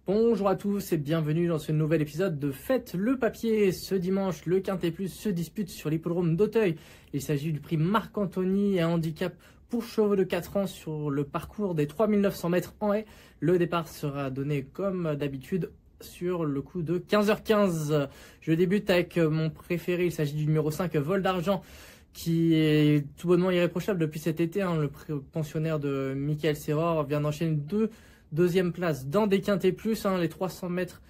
Bonjour à tous et bienvenue dans ce nouvel épisode de Faites le papier. Ce dimanche, le Quintet Plus se dispute sur l'hippodrome d'Auteuil. Il s'agit du prix Marc-Anthony, un handicap pour chevaux de 4 ans sur le parcours des 3900 mètres en haie. Le départ sera donné comme d'habitude sur le coup de 15h15. Je débute avec mon préféré, il s'agit du numéro 5, Vol d'Argent, qui est tout bonnement irréprochable depuis cet été. Le pensionnaire de Michael Serror vient d'enchaîner deuxième place dans des Quintet Plus. Les 300 mètres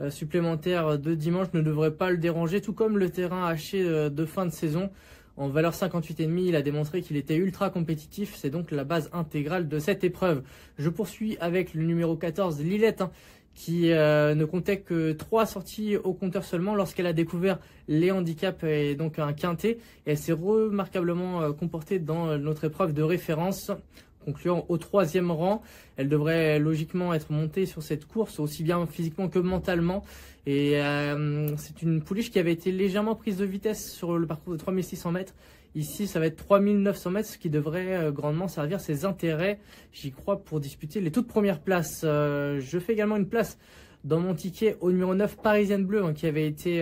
supplémentaires de dimanche ne devraient pas le déranger, tout comme le terrain haché de fin de saison. En valeur 58,5, il a démontré qu'il était ultra compétitif. C'est donc la base intégrale de cette épreuve. Je poursuis avec le numéro 14, Lilette, qui ne comptait que 3 sorties au compteur seulement lorsqu'elle a découvert les handicaps et donc un quintet. Et elle s'est remarquablement comportée dans notre épreuve de référence, concluant au 3e rang. Elle devrait logiquement être montée sur cette course, aussi bien physiquement que mentalement. Et c'est une pouliche qui avait été légèrement prise de vitesse sur le parcours de 3600 mètres. Ici, ça va être 3900 mètres, ce qui devrait grandement servir ses intérêts, j'y crois, pour disputer les toutes premières places. Je fais également une place dans mon ticket au numéro 9, Parisienne Bleue, qui avait été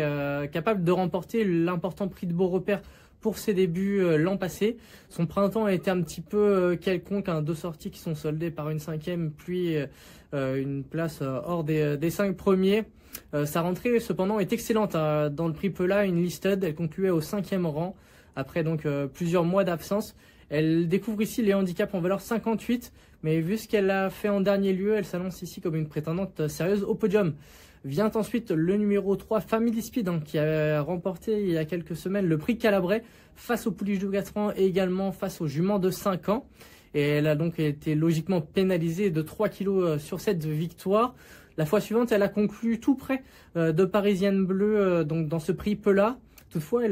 capable de remporter l'important prix de Beau Repère pour ses débuts l'an passé. Son printemps a été un petit peu quelconque, 2 sorties qui sont soldées par une 5e, puis une place hors des 5 premiers. Sa rentrée cependant est excellente. Dans le prix Pela, une listed, elle concluait au 5e rang après donc plusieurs mois d'absence. Elle découvre ici les handicaps en valeur 58, mais vu ce qu'elle a fait en dernier lieu, elle s'annonce ici comme une prétendante sérieuse au podium. Vient ensuite le numéro 3, Family Speed, qui a remporté il y a quelques semaines le prix Calabrais face aux pouliches de 4 ans et également face aux juments de 5 ans. Et elle a donc été logiquement pénalisée de 3 kg sur cette victoire. La fois suivante, elle a conclu tout près de Parisienne Bleue, donc dans ce prix Pela. Toutefois,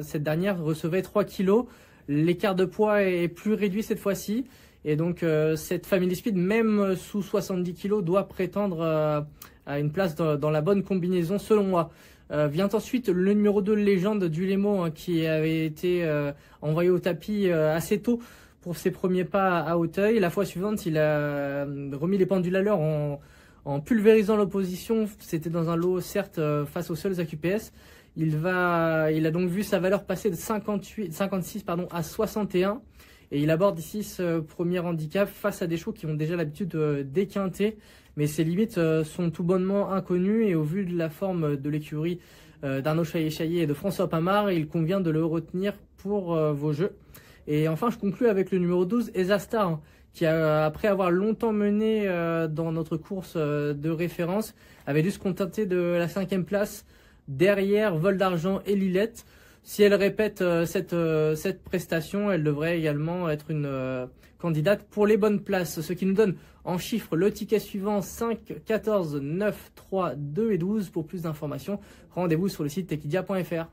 cette dernière recevait 3 kg. L'écart de poids est plus réduit cette fois-ci. Et donc, cette Family Speed, même sous 70 kg, doit prétendre à une place dans la bonne combinaison, selon moi. Vient ensuite le numéro 2, Légende du Lémo, qui avait été envoyé au tapis assez tôt pour ses premiers pas à Auteuil. La fois suivante, il a remis les pendules à l'heure en pulvérisant l'opposition. C'était dans un lot, certes, face aux seuls AQPS. Il a donc vu sa valeur passer de 56 à 61. Et il aborde ici ce premier handicap face à des chevaux qui ont déjà l'habitude des quintets. Mais ses limites sont tout bonnement inconnues. Et au vu de la forme de l'écurie d'Arnaud Chaillet et de François Pamard, il convient de le retenir pour vos jeux. Et enfin, je conclue avec le numéro 12, Ezastar, qui après avoir longtemps mené dans notre course de référence, avait dû se contenter de la 5e place derrière Vol d'Argent et Lilette. Si elle répète cette prestation, elle devrait également être une candidate pour les bonnes places. Ce qui nous donne en chiffres le ticket suivant 5, 14, 9, 3, 2 et 12. Pour plus d'informations, rendez-vous sur le site techidia.fr.